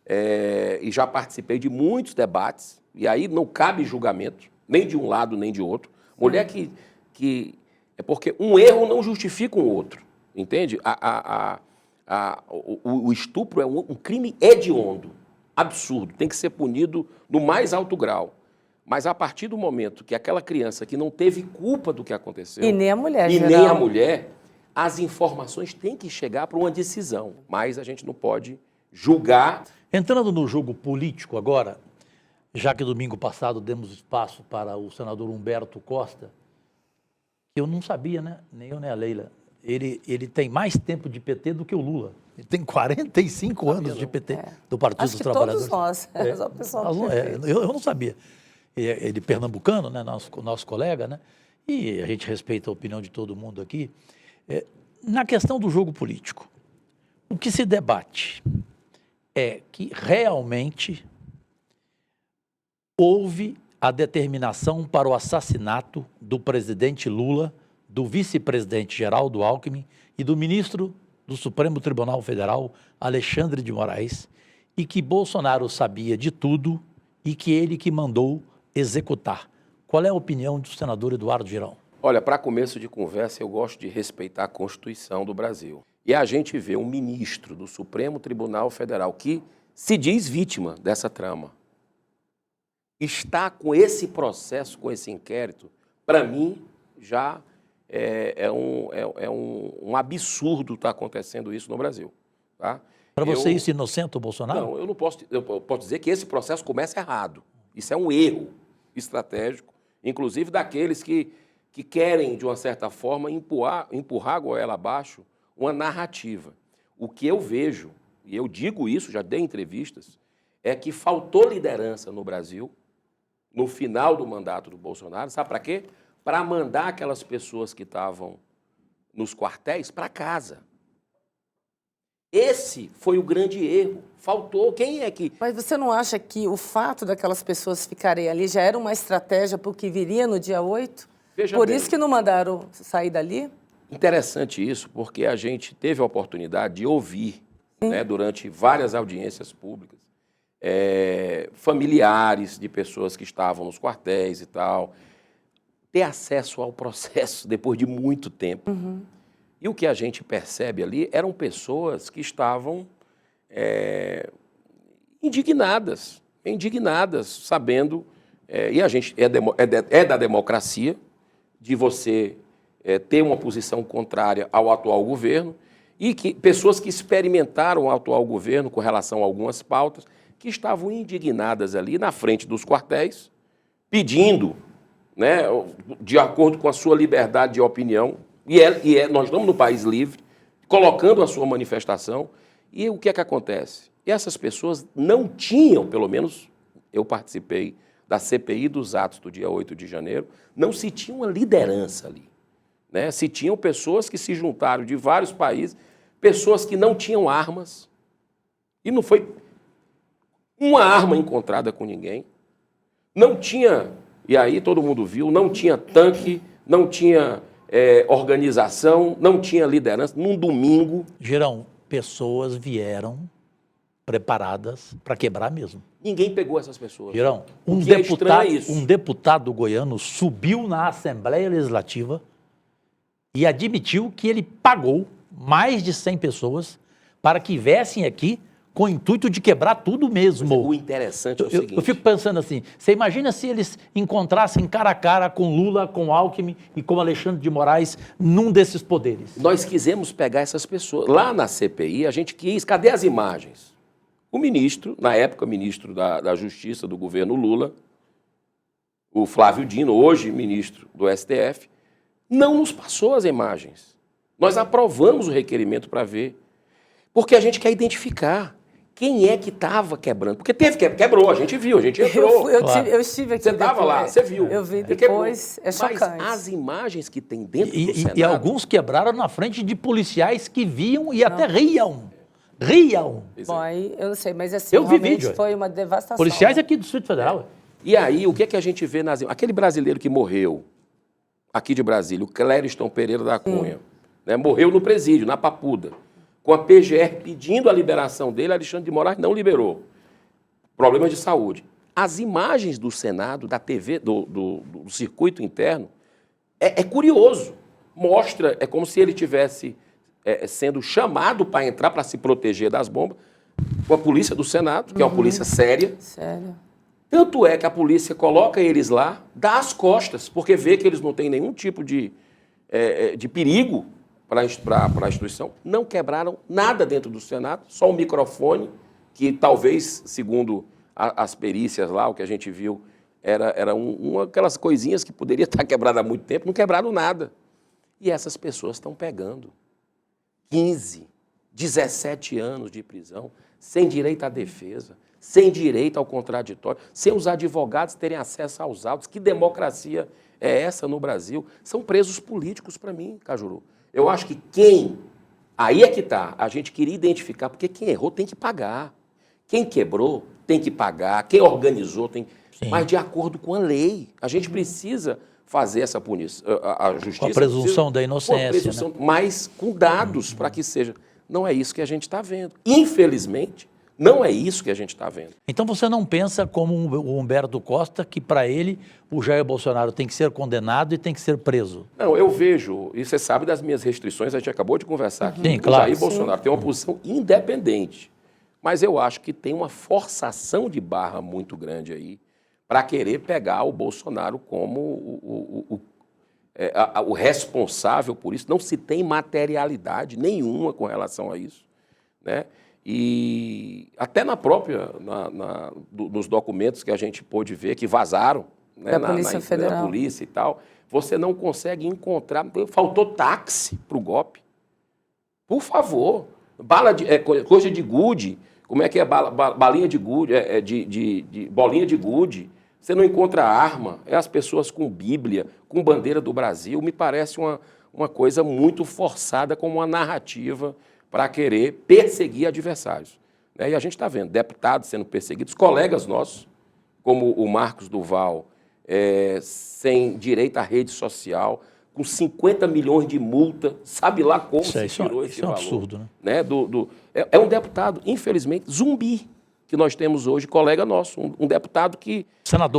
e já participei de muitos debates, e aí não cabe julgamento, nem de um lado nem de outro. Mulher que é porque um erro não justifica um outro, entende? O estupro é um crime hediondo, absurdo, tem que ser punido no mais alto grau. Mas a partir do momento que aquela criança que não teve culpa do que aconteceu... E nem a mulher, E nem a mulher, as informações têm que chegar para uma decisão. Mas a gente não pode julgar. Entrando no jogo político agora, já que domingo passado demos espaço para o senador Humberto Costa, que eu não sabia, né? Nem eu nem a Leila. Ele tem mais tempo de PT do que o Lula. Ele tem 45 anos de PT, do Partido dos Trabalhadores. Todos nós, só o pessoal do PT. Eu não sabia. Ele pernambucano, né, nosso colega, né, e a gente respeita a opinião de todo mundo aqui. Na questão do jogo político, o que se debate é que realmente houve a determinação para o assassinato do presidente Lula, do vice-presidente Geraldo Alckmin e do ministro do Supremo Tribunal Federal, Alexandre de Moraes, e que Bolsonaro sabia de tudo e que ele que mandou executar. Qual é a opinião do senador Eduardo Girão? Olha, para começo de conversa, eu gosto de respeitar a Constituição do Brasil. E a gente vê um ministro do Supremo Tribunal Federal que se diz vítima dessa trama. Está com esse processo, com esse inquérito, para mim, já é um absurdo estar acontecendo isso no Brasil. Tá? Para você isso inocente o Bolsonaro? Não, eu posso dizer que esse processo começa errado. Isso é um erro estratégico, inclusive daqueles que querem, de uma certa forma, empurrar a goela abaixo uma narrativa. O que eu vejo, e eu digo isso, já dei entrevistas, é que faltou liderança no Brasil no final do mandato do Bolsonaro. Sabe para quê? Para mandar aquelas pessoas que estavam nos quartéis para casa. Esse foi o grande erro. Faltou. Quem é que... Mas você não acha que o fato daquelas pessoas ficarem ali já era uma estratégia para o que viria no dia 8? Por isso que não mandaram sair dali? Interessante isso, porque a gente teve a oportunidade de ouvir, né, durante várias audiências públicas, familiares de pessoas que estavam nos quartéis e tal, ter acesso ao processo depois de muito tempo. Uhum. E o que a gente percebe ali eram pessoas que estavam indignadas, sabendo, e a gente é da democracia, de você ter uma posição contrária ao atual governo, e que pessoas que experimentaram o atual governo com relação a algumas pautas, que estavam indignadas ali na frente dos quartéis, pedindo, né, de acordo com a sua liberdade de opinião, nós estamos no país livre, colocando a sua manifestação, e o que é que acontece? Essas pessoas não tinham, pelo menos eu participei da CPI dos atos do dia 8 de janeiro, não se tinha uma liderança ali, né? Se tinham pessoas que se juntaram de vários países, pessoas que não tinham armas, e não foi uma arma encontrada com ninguém, não tinha, e aí todo mundo viu, não tinha tanque, não tinha organização, não tinha liderança, num domingo. Girão, pessoas vieram preparadas para quebrar mesmo. Ninguém pegou essas pessoas. Girão, um deputado goiano subiu na Assembleia Legislativa e admitiu que ele pagou mais de 100 pessoas para que viessem aqui com o intuito de quebrar tudo mesmo. O interessante é o seguinte... Eu fico pensando assim, você imagina se eles encontrassem cara a cara com Lula, com Alckmin e com Alexandre de Moraes num desses poderes? Nós quisemos pegar essas pessoas. Lá na CPI, a gente quis... Cadê as imagens? O ministro, na época, ministro da Justiça do governo Lula, o Flávio Dino, hoje ministro do STF, não nos passou as imagens. Nós aprovamos o requerimento para ver, porque a gente quer identificar quem é que estava quebrando. Porque quebrou, a gente viu, a gente entrou. Eu estive aqui. Você estava lá, você viu. Eu vi depois, é chocante. Mas as imagens que tem dentro do Senado... E alguns quebraram na frente de policiais que viam e até riam. Riam. Bom, aí eu não sei, mas assim, eu vi realmente vídeo, foi uma devastação. Policiais aqui do Distrito Federal. E aí, o que é que a gente vê nas... Aquele brasileiro que morreu aqui de Brasília, o Clériston Pereira da Cunha, né, morreu no presídio, na Papuda, com a PGR pedindo a liberação dele, Alexandre de Moraes não liberou. Problemas de saúde. As imagens do Senado, da TV, do circuito interno, é curioso. Mostra, é como se ele tivesse sendo chamado para entrar, para se proteger das bombas, com a polícia do Senado, que é uma polícia séria. Sério. Tanto é que a polícia coloca eles lá, dá as costas, porque vê que eles não têm nenhum tipo de perigo para a instituição. Não quebraram nada dentro do Senado, só um microfone, que talvez, segundo as perícias lá, o que a gente viu, era aquelas coisinhas que poderia estar quebrada há muito tempo, não quebraram nada. E essas pessoas estão pegando 15, 17 anos de prisão, sem direito à defesa, sem direito ao contraditório, sem os advogados terem acesso aos autos. Que democracia é essa no Brasil? São presos políticos para mim, Cajuru. Eu acho que aí é que está, a gente queria identificar, porque quem errou tem que pagar. Quem quebrou tem que pagar, quem organizou tem que... Mas de acordo com a lei. A gente precisa fazer essa punição, a justiça... Com a presunção da inocência. Né? Mas com dados para que seja... Não é isso que a gente está vendo. Infelizmente, não é isso que a gente está vendo. Então você não pensa como o Humberto Costa, que para ele o Jair Bolsonaro tem que ser condenado e tem que ser preso? Não, eu vejo, e você sabe das minhas restrições, a gente acabou de conversar aqui. Sim, claro. O Jair Bolsonaro tem uma posição independente, mas eu acho que tem uma forçação de barra muito grande aí para querer pegar o Bolsonaro como o responsável por isso. Não se tem materialidade nenhuma com relação a isso, né? E até na própria, nos documentos que a gente pôde ver, que vazaram, né, da Polícia Federal, da polícia e tal, você não consegue encontrar... Faltou táxi para o golpe. Por favor. Coisa de gude. Como é que é? Balinha de gude, bolinha de gude. Você não encontra arma. É as pessoas com Bíblia, com bandeira do Brasil. Me parece uma coisa muito forçada, como uma narrativa para querer perseguir adversários. E a gente está vendo deputados sendo perseguidos, colegas nossos, como o Marcos Duval, sem direito à rede social, com 50 milhões de multa, sabe lá como se tirou esse valor. Isso é um absurdo, né? É um deputado, infelizmente, zumbi, que nós temos hoje, colega nosso, um deputado que...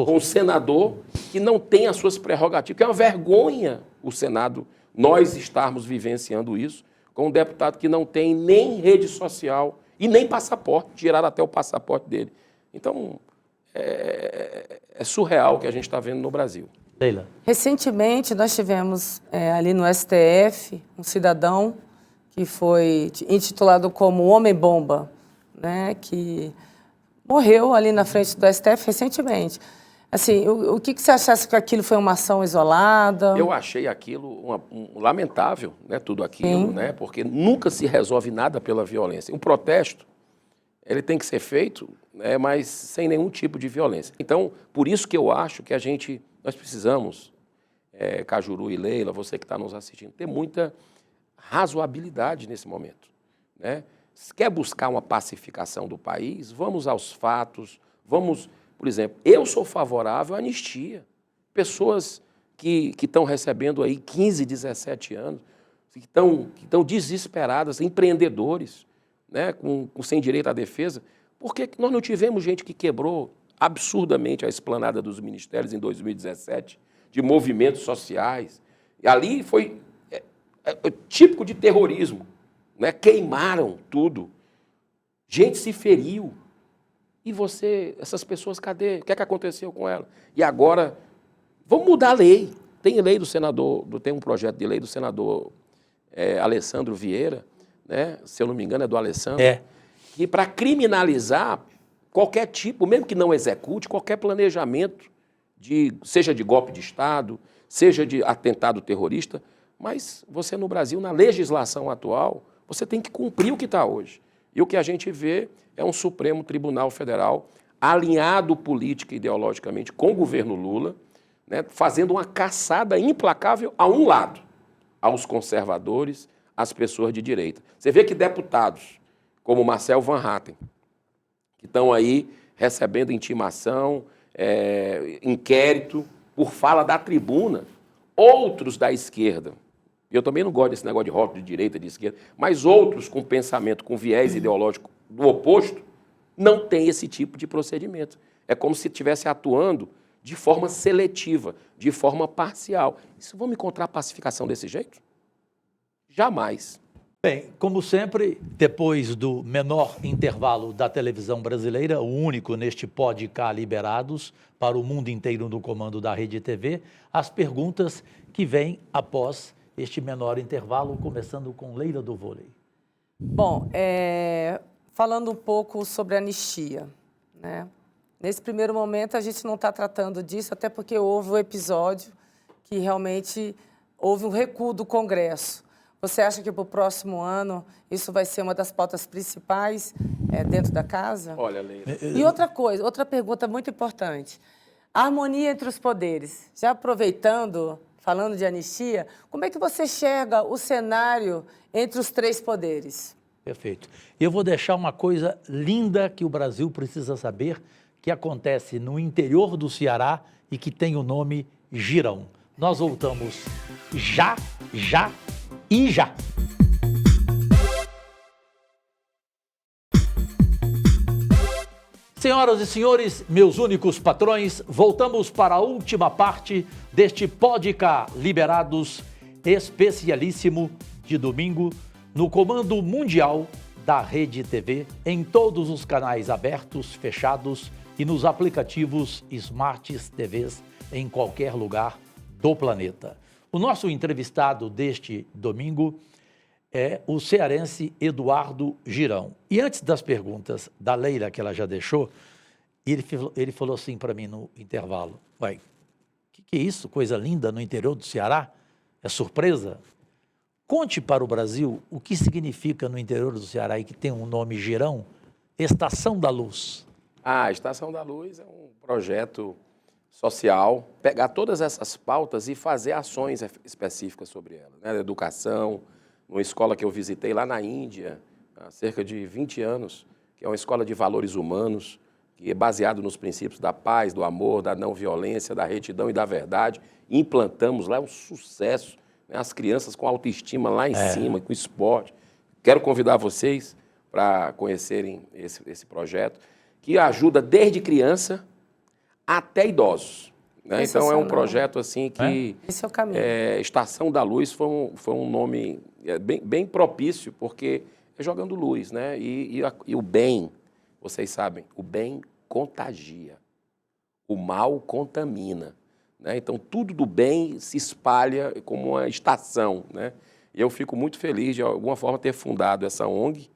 Um senador que não tem as suas prerrogativas, que é uma vergonha o Senado, nós estarmos vivenciando isso, com um deputado que não tem nem rede social e nem passaporte, tiraram até o passaporte dele. Então, é surreal o que a gente está vendo no Brasil. Leila. Recentemente, nós tivemos ali no STF um cidadão que foi intitulado como Homem-Bomba, né, que morreu ali na frente do STF recentemente. Assim, o que você achasse que aquilo foi uma ação isolada? Eu achei aquilo lamentável, né, tudo aquilo, né, porque nunca se resolve nada pela violência. Um protesto, ele tem que ser feito, né, mas sem nenhum tipo de violência. Então, por isso que eu acho que nós precisamos, Cajuru e Leila, você que está nos assistindo, ter muita razoabilidade nesse momento, né? Se quer buscar uma pacificação do país, vamos aos fatos, por exemplo, eu sou favorável à anistia. Pessoas que estão recebendo aí 15, 17 anos, que estão desesperadas, empreendedores, né, sem direito à defesa, Por que nós não tivemos gente que quebrou absurdamente a esplanada dos ministérios em 2017, de movimentos sociais? E ali foi típico de terrorismo, né? Queimaram tudo. Gente se feriu. E essas pessoas, cadê? O que é que aconteceu com elas? E agora, vamos mudar a lei. Tem lei do senador, tem um projeto de lei do senador Alessandro Vieira, né? Se eu não me engano é do Alessandro, que para criminalizar qualquer tipo, mesmo que não execute, qualquer planejamento, seja de golpe de Estado, seja de atentado terrorista, mas você no Brasil, na legislação atual, você tem que cumprir o que está hoje. E o que a gente vê é um Supremo Tribunal Federal alinhado política e ideologicamente com o governo Lula, né, fazendo uma caçada implacável a um lado, aos conservadores, às pessoas de direita. Você vê que deputados como Marcel Van Hatten, que estão aí recebendo intimação, inquérito por fala da tribuna, outros da esquerda, eu também não gosto desse negócio de rótulo de direita, de esquerda, mas outros com pensamento, com viés ideológico do oposto, não têm esse tipo de procedimento. É como se estivesse atuando de forma seletiva, de forma parcial. Isso vamos encontrar pacificação desse jeito? Jamais. Bem, como sempre, depois do menor intervalo da televisão brasileira, o único neste Podcast Liberados para o mundo inteiro no comando da Rede TV, as perguntas que vêm após este menor intervalo, começando com Leila do Vôlei. Bom, falando um pouco sobre a anistia, né? Nesse primeiro momento, a gente não está tratando disso, até porque houve um episódio que realmente houve um recuo do Congresso. Você acha que para o próximo ano isso vai ser uma das pautas principais dentro da casa? Olha, Leila. E outra coisa, outra pergunta muito importante. A harmonia entre os poderes. Já aproveitando, falando de anistia, como é que você enxerga o cenário entre os três poderes? Perfeito. Eu vou deixar uma coisa linda que o Brasil precisa saber, que acontece no interior do Ceará e que tem o nome Girão. Nós voltamos já e já. Senhoras e senhores, meus únicos patrões, voltamos para a última parte deste Podcast Liberados especialíssimo de domingo no comando mundial da Rede TV, em todos os canais abertos, fechados e nos aplicativos Smart TVs em qualquer lugar do planeta. O nosso entrevistado deste domingo é o cearense Eduardo Girão. E antes das perguntas da Leila, que ela já deixou, ele falou assim para mim no intervalo: uai, o que é isso? Coisa linda no interior do Ceará? É surpresa? Conte para o Brasil o que significa no interior do Ceará e que tem um nome Girão, Estação da Luz. A Estação da Luz é um projeto social, pegar todas essas pautas e fazer ações específicas sobre elas, né? Educação, uma escola que eu visitei lá na Índia, há cerca de 20 anos, que é uma escola de valores humanos, que é baseado nos princípios da paz, do amor, da não violência, da retidão e da verdade. Implantamos lá um sucesso, né? As crianças com autoestima lá em cima, com esporte. Quero convidar vocês para conhecerem esse projeto, que ajuda desde criança até idosos, né? Então é um projeto assim que... Esse é o caminho. Estação da Luz foi um nome bem propício, porque é jogando luz, né? E o bem, vocês sabem, o bem contagia, o mal contamina, né? Então tudo do bem se espalha como uma estação, né? E eu fico muito feliz de alguma forma ter fundado essa ONG,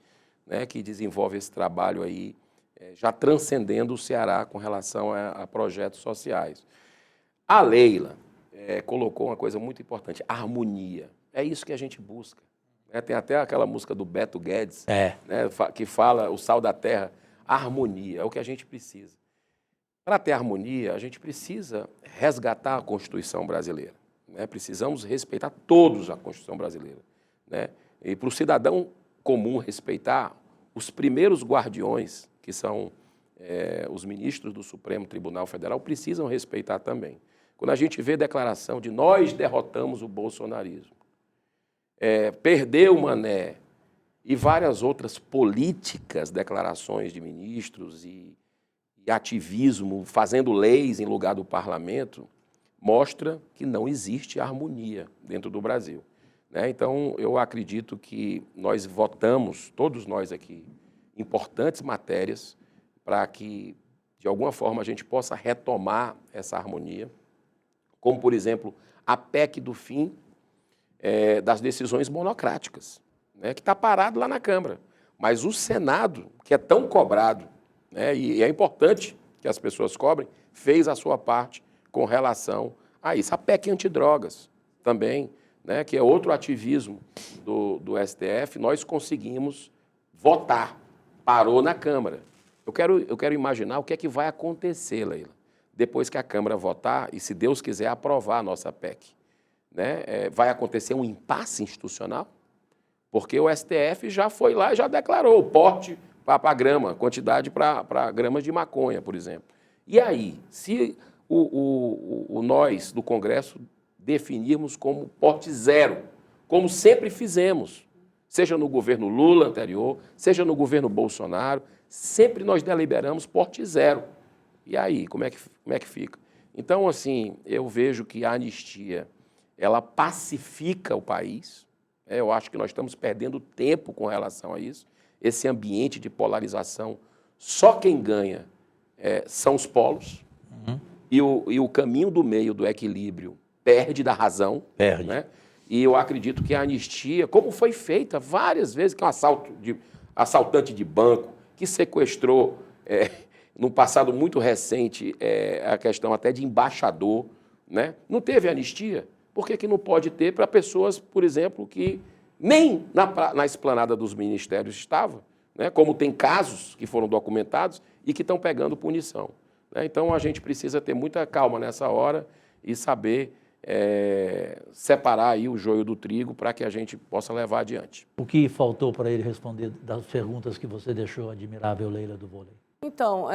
né, que desenvolve esse trabalho aí, já transcendendo o Ceará com relação a projetos sociais. A Leila colocou uma coisa muito importante, harmonia. É isso que a gente busca. Tem até aquela música do Beto Guedes, né, que fala o sal da terra, harmonia, é o que a gente precisa. Para ter harmonia, a gente precisa resgatar a Constituição brasileira, né? Precisamos respeitar todos a Constituição brasileira, né? E para o cidadão comum respeitar, os primeiros guardiões, que são os ministros do Supremo Tribunal Federal, precisam respeitar também. Quando a gente vê declaração de nós derrotamos o bolsonarismo, perdeu o Mané, e várias outras políticas, declarações de ministros e ativismo, fazendo leis em lugar do parlamento, mostra que não existe harmonia dentro do Brasil. Né? Então, eu acredito que nós votamos, todos nós aqui, importantes matérias para que, de alguma forma, a gente possa retomar essa harmonia, como, por exemplo, a PEC do fim das decisões monocráticas, né, que está parado lá na Câmara. Mas o Senado, que é tão cobrado, né, e é importante que as pessoas cobrem, fez a sua parte com relação a isso. A PEC antidrogas também, né, que é outro ativismo do STF, nós conseguimos votar, parou na Câmara. Eu quero imaginar o que é que vai acontecer, Leila, depois que a Câmara votar e, se Deus quiser, aprovar a nossa PEC. Né? Vai acontecer um impasse institucional? Porque o STF já foi lá e já declarou o porte para grama, quantidade para gramas de maconha, por exemplo. E aí, se nós do Congresso definirmos como porte zero, como sempre fizemos, seja no governo Lula anterior, seja no governo Bolsonaro, sempre nós deliberamos porte zero. E aí, como é que fica? Então, assim, eu vejo que a anistia, ela pacifica o país. Eu acho que nós estamos perdendo tempo com relação a isso. Esse ambiente de polarização, só quem ganha são os polos. Uhum. E o caminho do meio, do equilíbrio, perde da razão. Perde. Né? E eu acredito que a anistia, como foi feita várias vezes, que é um assaltante de banco, que sequestrou, no passado muito recente, a questão até de embaixador, né? Não teve anistia. Por que não pode ter para pessoas, por exemplo, que nem na esplanada dos ministérios estavam, né? Como tem casos que foram documentados e que estão pegando punição. Né? Então, a gente precisa ter muita calma nessa hora e saber separar aí o joio do trigo para que a gente possa levar adiante. O que faltou para ele responder das perguntas que você deixou, admirável Leila do vôlei? Então,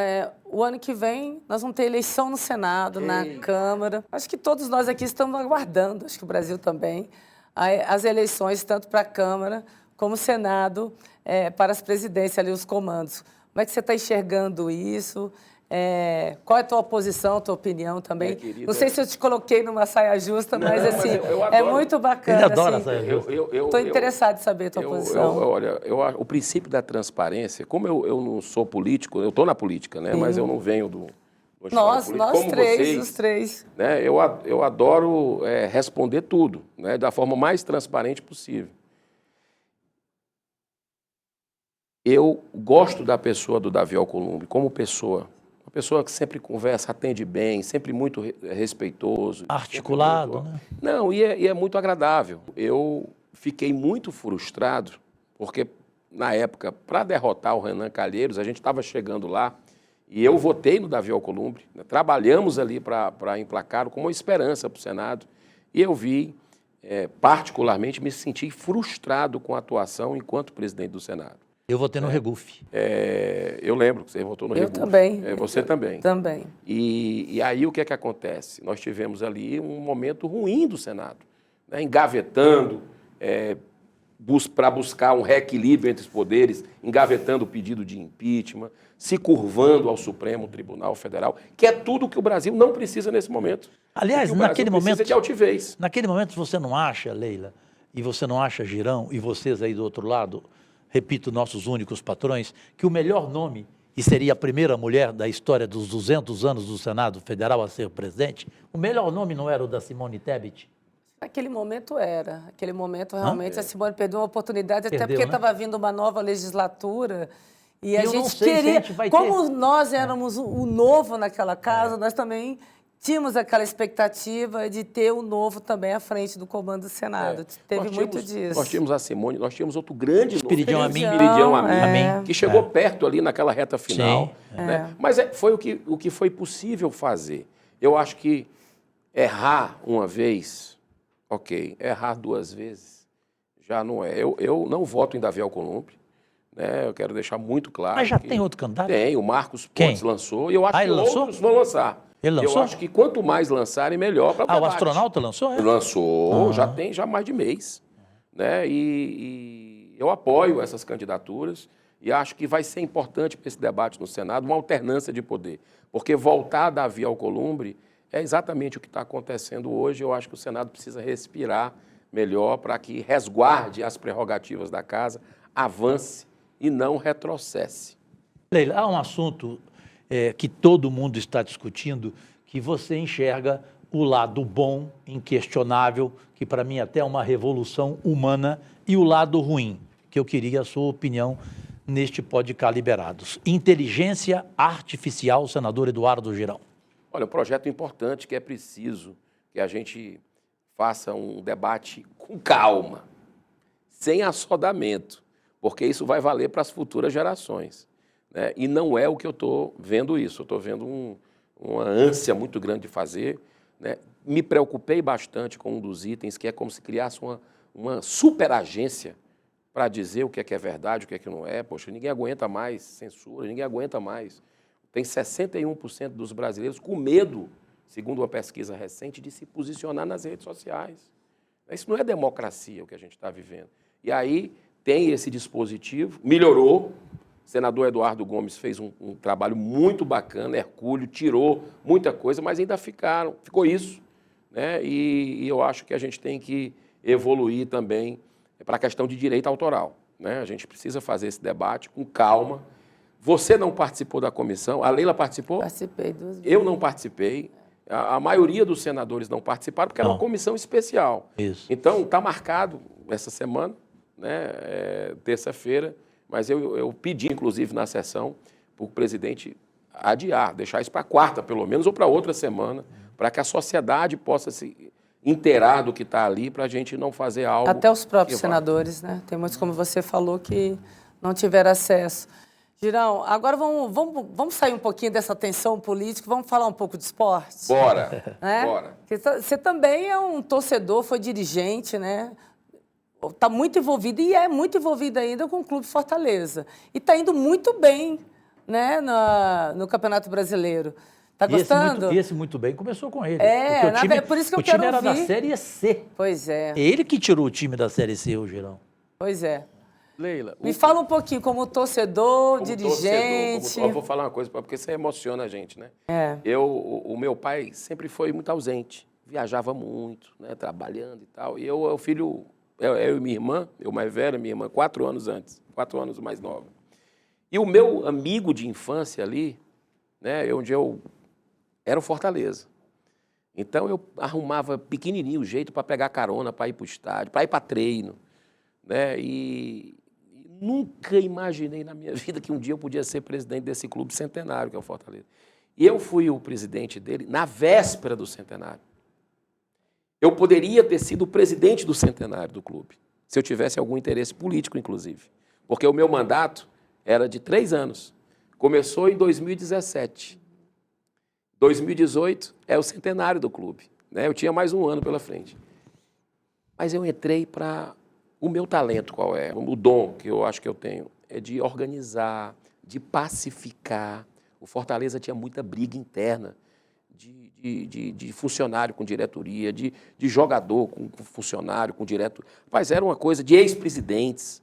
o ano que vem nós vamos ter eleição no Senado, na Câmara. Acho que todos nós aqui estamos aguardando, acho que o Brasil também, as eleições, tanto para a Câmara como o Senado, para as presidências ali, os comandos. Como é que você está enxergando isso? Qual é a tua posição, a tua opinião também? Não sei se eu te coloquei numa saia justa, mas assim, é muito bacana. Ele adora assim, saia justa. Estou interessado em saber a tua posição. Olha, o princípio da transparência, como eu não sou político, eu estou na política, né? Mas eu não venho do nós como três, vocês, os três. Né? Eu adoro responder tudo, né? Da forma mais transparente possível. Eu gosto da pessoa do Davi Alcolumbre como pessoa. Uma pessoa que sempre conversa, atende bem, sempre muito respeitoso. Articulado, né? Não, e é muito agradável. Eu fiquei muito frustrado, porque na época, para derrotar o Renan Calheiros, a gente estava chegando lá e eu votei no Davi Alcolumbre, né? Trabalhamos ali para emplacá-lo com uma esperança para o Senado. E eu vi, particularmente, me senti frustrado com a atuação enquanto presidente do Senado. Eu votei no Regufe. Eu lembro que você votou no Regufe. Eu também. Você também. Também. E aí o que é que acontece? Nós tivemos ali um momento ruim do Senado, né? Engavetando, para buscar um reequilíbrio entre os poderes, engavetando o pedido de impeachment, se curvando ao Supremo Tribunal Federal, que é tudo que o Brasil não precisa nesse momento. Aliás, naquele momento, precisa de altivez. Naquele momento você não acha, Leila, e você não acha, Girão, e vocês aí do outro lado, repito, nossos únicos patrões, que o melhor nome, e seria a primeira mulher da história dos 200 anos do Senado Federal a ser presidente, o melhor nome não era o da Simone Tebet? Naquele momento era. Naquele momento, realmente, a Simone perdeu uma oportunidade, Perdeu, até porque né? estava vindo uma nova legislatura e a Eu não gente sei se a queria... gente vai Como ter... nós éramos o novo naquela casa, nós também tínhamos aquela expectativa de ter o novo também à frente do comando do Senado. Teve muito disso. Nós tínhamos a Simone, nós tínhamos outro grande nome. Espiridião Amin. Espiridião Amin, que chegou perto ali naquela reta final. Sim, né? Mas foi o que foi possível fazer. Eu acho que errar uma vez, ok. Errar duas vezes, já não é. Eu não voto em Davi Alcolumbre. Né? Eu quero deixar muito claro. Mas já tem outro candidato? Tem, o Marcos Pontes lançou. E eu acho que lançou? outros vão lançar. Ele lançou? Eu acho que quanto mais lançarem, melhor para o debate. O astronauta lançou? Lançou, já tem mais de mês. Né? E eu apoio essas candidaturas e acho que vai ser importante para esse debate no Senado uma alternância de poder. Porque voltar a Davi Alcolumbre é exatamente o que está acontecendo hoje. Eu acho que o Senado precisa respirar melhor para que resguarde as prerrogativas da casa, avance e não retrocesse. Leila, há um assunto que todo mundo está discutindo, que você enxerga o lado bom, inquestionável, que para mim até é uma revolução humana, e o lado ruim, que eu queria a sua opinião neste Pode Cá Liberados. Inteligência artificial, senador Eduardo Girão. Olha, um projeto importante que é preciso que a gente faça um debate com calma, sem assodamento, porque isso vai valer para as futuras gerações, né? E não é o que eu estou vendo isso, eu estou vendo uma ânsia muito grande de fazer, né? Me preocupei bastante com um dos itens, que é como se criasse uma super agência para dizer o que é verdade, o que não é. Poxa, ninguém aguenta mais censura, ninguém aguenta mais. Tem 61% dos brasileiros com medo, segundo uma pesquisa recente, de se posicionar nas redes sociais. Isso não é democracia, o que a gente está vivendo. E aí tem esse dispositivo, melhorou. O senador Eduardo Gomes fez um trabalho muito bacana, hercúleo, tirou muita coisa, mas ainda ficou isso, né? E eu acho que a gente tem que evoluir também para a questão de direito autoral, né? A gente precisa fazer esse debate com calma. Você não participou da comissão, a Leila participou? Participei 2 vezes. Eu não participei, a maioria dos senadores não participaram, porque era uma comissão especial. Isso. Então, está marcado essa semana, né? Terça-feira, mas eu pedi, inclusive, na sessão, para o presidente adiar, deixar isso para quarta, pelo menos, ou para outra semana, para que a sociedade possa se inteirar do que está ali, para a gente não fazer algo... Até os próprios senadores, né? Tem muitos, como você falou, que não tiveram acesso. Girão, agora vamos sair um pouquinho dessa tensão política, vamos falar um pouco de esporte? Bora, né? Bora. Você também é um torcedor, foi dirigente, né? Está muito envolvido e é muito envolvido ainda com o Clube Fortaleza. E está indo muito bem, né, no Campeonato Brasileiro. Está gostando? Esse muito bem começou com ele. Por isso que eu quero ouvir. O time era da Série C. Pois é. Ele que tirou o time da Série C, o Girão. Pois é. Leila, me fala um pouquinho, como torcedor, dirigente... Eu vou falar uma coisa, porque isso emociona a gente, né? O meu pai sempre foi muito ausente, viajava muito, né, trabalhando e tal. E eu e minha irmã, eu mais velha, minha irmã, 4 anos antes, 4 anos mais nova. E o meu amigo de infância ali, né, onde eu era o Fortaleza. Então eu arrumava pequenininho o jeito para pegar carona, para ir para o estádio, para ir para treino, né? E nunca imaginei na minha vida que um dia eu podia ser presidente desse clube centenário, que é o Fortaleza. E eu fui o presidente dele na véspera do centenário. Eu poderia ter sido o presidente do centenário do clube, se eu tivesse algum interesse político, inclusive. Porque o meu mandato era de 3 anos. Começou em 2017. 2018 é o centenário do clube, né? Eu tinha mais 1 ano pela frente. Mas eu entrei para... O meu talento qual é? O dom que eu acho que eu tenho é de organizar, de pacificar. O Fortaleza tinha muita briga interna de funcionário com diretoria, de jogador com funcionário, com diretor. Rapaz, era uma coisa de ex-presidentes.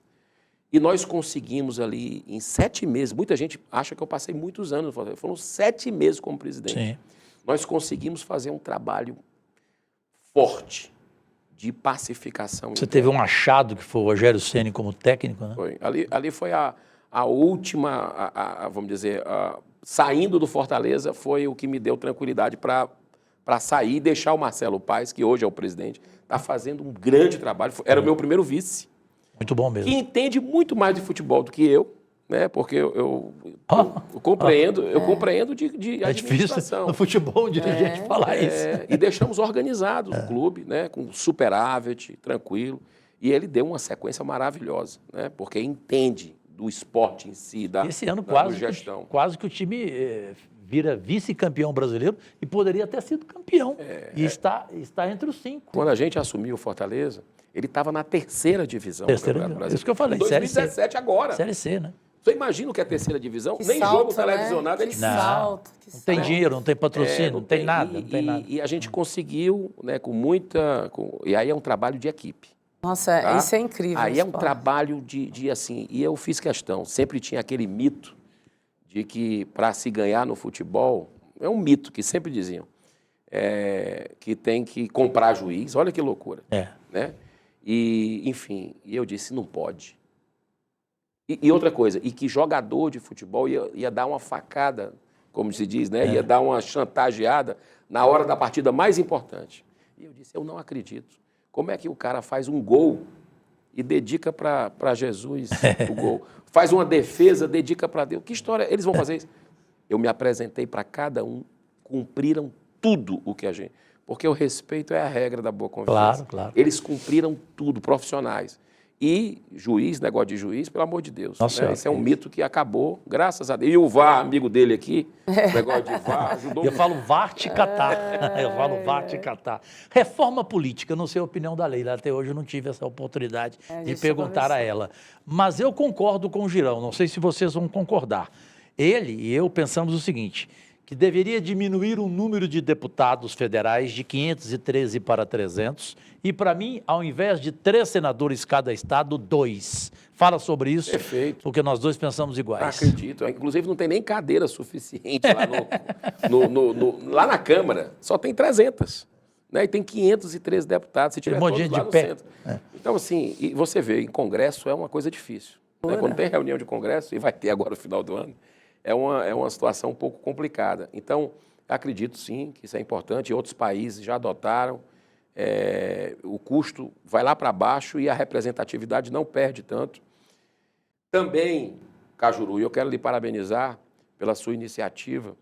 E nós conseguimos ali, em 7 meses, muita gente acha que eu passei muitos anos no Fortaleza, foram 7 meses como presidente. Sim. Nós conseguimos fazer um trabalho forte de pacificação. Você teve um achado que foi o Rogério Ceni como técnico, né? Foi. Ali foi a última, vamos dizer, saindo do Fortaleza, foi o que me deu tranquilidade para sair e deixar o Marcelo Paes, que hoje é o presidente, está fazendo um grande trabalho. Era o meu primeiro vice. Muito bom mesmo. Que entende muito mais de futebol do que eu, né? Porque eu compreendo de administração. É difícil no futebol um dirigente falar isso. E deixamos organizados o clube, né? Com superávit, tranquilo. E ele deu uma sequência maravilhosa, né? Porque entende do esporte em si, Esse ano da gestão. quase que o time vira vice-campeão brasileiro e poderia ter sido campeão. E está entre os 5. Quando a gente assumiu o Fortaleza, ele estava na 3ª divisão do Campeonato Brasileiro. Isso que eu falei. Em 2017 agora. Série C, né? Você imagina o que é 3ª divisão? Nem salto, jogo televisionado é difícil. Não tem dinheiro, não tem patrocínio, não tem nada. E a gente conseguiu, né, com muita... E aí é um trabalho de equipe. Nossa, tá? isso é incrível. Aí é um trabalho de assim, e eu fiz questão, sempre tinha aquele mito de que para se ganhar no futebol, é um mito que sempre diziam, que tem que comprar juiz, olha que loucura. Né? E, enfim, eu disse, não pode. E outra coisa, e que jogador de futebol ia dar uma facada, como se diz, né? Ia dar uma chantageada na hora da partida mais importante. E eu disse, eu não acredito. Como é que o cara faz um gol e dedica para Jesus o gol? Faz uma defesa, dedica para Deus. Que história? Eles vão fazer isso? Eu me apresentei para cada um, cumpriram tudo o que a gente... Porque o respeito é a regra da boa convivência. Claro, claro. Eles cumpriram tudo, profissionais. E juiz, negócio de juiz, pelo amor de Deus. Nossa, né? Esse é um mito que acabou, graças a Deus. E o VAR, amigo dele aqui, negócio de VAR, ajudou Eu muito. falo VAR te catar. Eu falo VAR te catar. Reforma política, não sei a opinião da Leila. Até hoje eu não tive essa oportunidade de perguntar a ela. Mas eu concordo com o Girão, não sei se vocês vão concordar. Ele e eu pensamos o seguinte, que deveria diminuir o número de deputados federais de 513 para 300 e, para mim, ao invés de 3 senadores cada estado, 2. Fala sobre isso, Perfeito. porque nós dois pensamos iguais. Acredito. Inclusive, não tem nem cadeira suficiente lá, lá na Câmara. Só tem 300. Né? E tem 513 deputados, se tiver todos lá no centro. Então, assim, e você vê, em Congresso é uma coisa difícil. Né? Quando tem reunião de Congresso, e vai ter agora no final do ano, é uma situação um pouco complicada. Então, acredito sim que isso é importante. Outros países já adotaram. O custo vai lá para baixo e a representatividade não perde tanto. Também, Cajuru, eu quero lhe parabenizar pela sua iniciativa,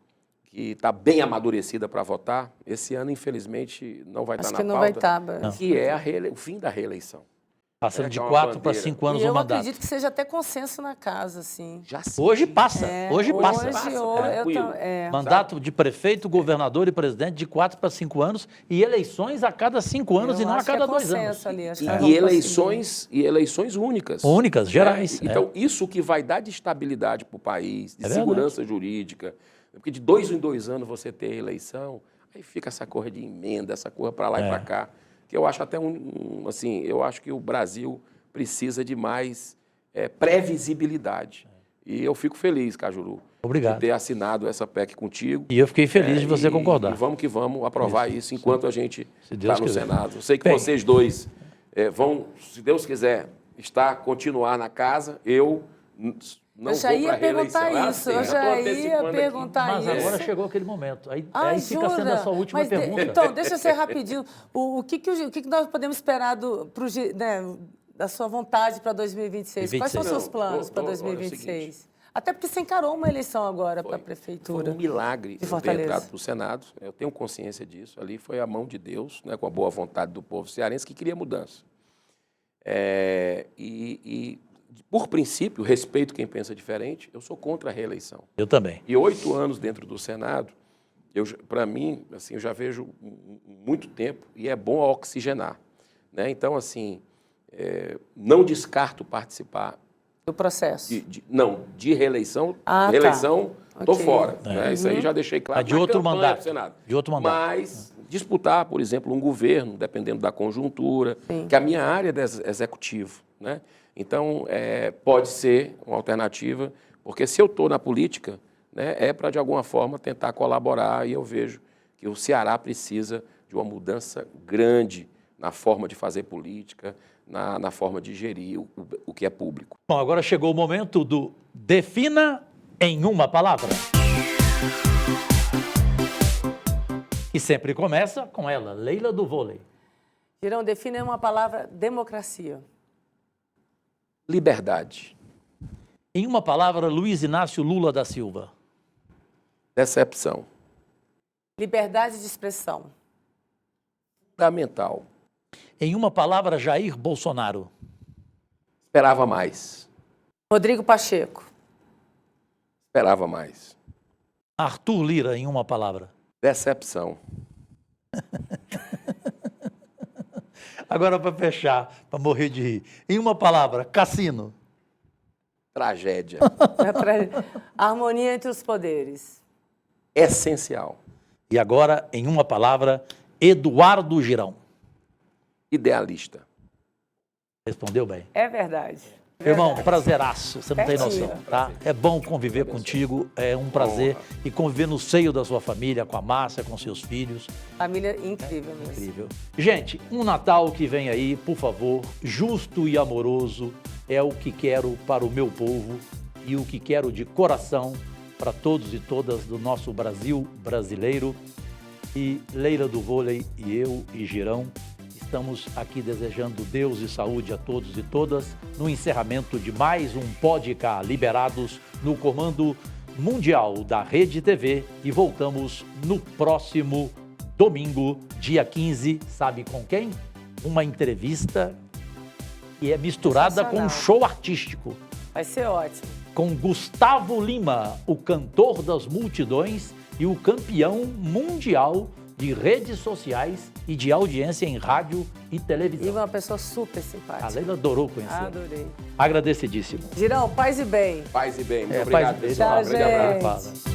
que está bem amadurecida para votar. Esse ano, infelizmente, não vai estar na pauta. Acho que não vai estar. Que é o fim da reeleição. Passando de 4 para 5 anos o mandato. Eu acredito que seja até consenso na casa, assim. Já sim. Hoje passa, hoje passa. Mandato de prefeito, governador e presidente de 4 para 5 anos e eleições a cada 5 anos e não a cada 2 anos. E eleições únicas. Únicas, gerais. Então, isso que vai dar de estabilidade para o país, de segurança jurídica, porque de 2 em 2 anos você ter eleição, aí fica essa coisa de emenda, essa coisa para lá e para cá. Que eu acho até assim, eu acho que o Brasil precisa de mais previsibilidade. E eu fico feliz, Cajuru, obrigado, de ter assinado essa PEC contigo. E eu fiquei feliz de você concordar. E vamos que vamos aprovar isso enquanto a gente está no Senado. Eu sei que vocês dois vão, se Deus quiser, continuar na casa. Eu não vou para a reeleição. Eu já ia perguntar isso. Mas agora chegou aquele momento. Aí fica sendo a sua última pergunta. Então, deixa eu ser rapidinho. O que nós podemos esperar da sua vontade para 2026? Quais são os seus planos para 2026? Até porque você encarou uma eleição agora para a Prefeitura. Foi um milagre de Fortaleza. Ter entrado para o Senado. Eu tenho consciência disso. Ali foi a mão de Deus, né, com a boa vontade do povo cearense, que queria mudança. Por princípio, respeito quem pensa diferente, eu sou contra a reeleição. Eu também. E 8 anos dentro do Senado, para mim, assim, eu já vejo muito tempo e é bom oxigenar. Né? Então, assim, não descarto participar do processo. De reeleição. Reeleição, estou fora. Né? Isso aí já deixei claro. De outro mandato. Senado. De outro mandato. Mas disputar, por exemplo, um governo, dependendo da conjuntura, que a minha área é executivo, né? Então, pode ser uma alternativa, porque se eu estou na política, né, é para, de alguma forma, tentar colaborar, e eu vejo que o Ceará precisa de uma mudança grande na forma de fazer política, na forma de gerir o que é público. Bom, agora chegou o momento do Defina em uma palavra. E sempre começa com ela, Leila do Vôlei. Girão, defina em uma palavra democracia. Liberdade. Em uma palavra, Luiz Inácio Lula da Silva. Decepção. Liberdade de expressão. Fundamental. Em uma palavra, Jair Bolsonaro. Esperava mais. Rodrigo Pacheco. Esperava mais. Arthur Lira, em uma palavra. Decepção. Agora, para fechar, para morrer de rir. Em uma palavra, Cassino. Tragédia. Harmonia entre os poderes. Essencial. E agora, em uma palavra, Eduardo Girão. Idealista. Respondeu bem. É verdade. Irmão, prazeraço, você não tem Pertinho. noção, tá? É bom conviver contigo, é um prazer. E conviver no seio da sua família, com a Márcia, com seus filhos. Família incrível mesmo. Incrível. Gente, um Natal que vem aí, por favor, justo e amoroso, é o que quero para o meu povo e o que quero de coração para todos e todas do nosso Brasil brasileiro. E Leila do Vôlei e eu e Girão estamos aqui desejando Deus e saúde a todos e todas no encerramento de mais um Podcast Liberados no comando mundial da Rede TV e voltamos no próximo domingo, dia 15, sabe com quem? Uma entrevista que é misturada com um show artístico. Vai ser ótimo. Com Gustavo Lima, o cantor das multidões e o campeão mundial de redes sociais e de audiência em rádio e televisão. E uma pessoa super simpática. A Leila adorou conhecer. Adorei. Agradecidíssimo. Girão, paz e bem. Paz e bem. Muito Paz obrigado, e bem. pessoal. Tchau, Um grande abraço. gente. Fala.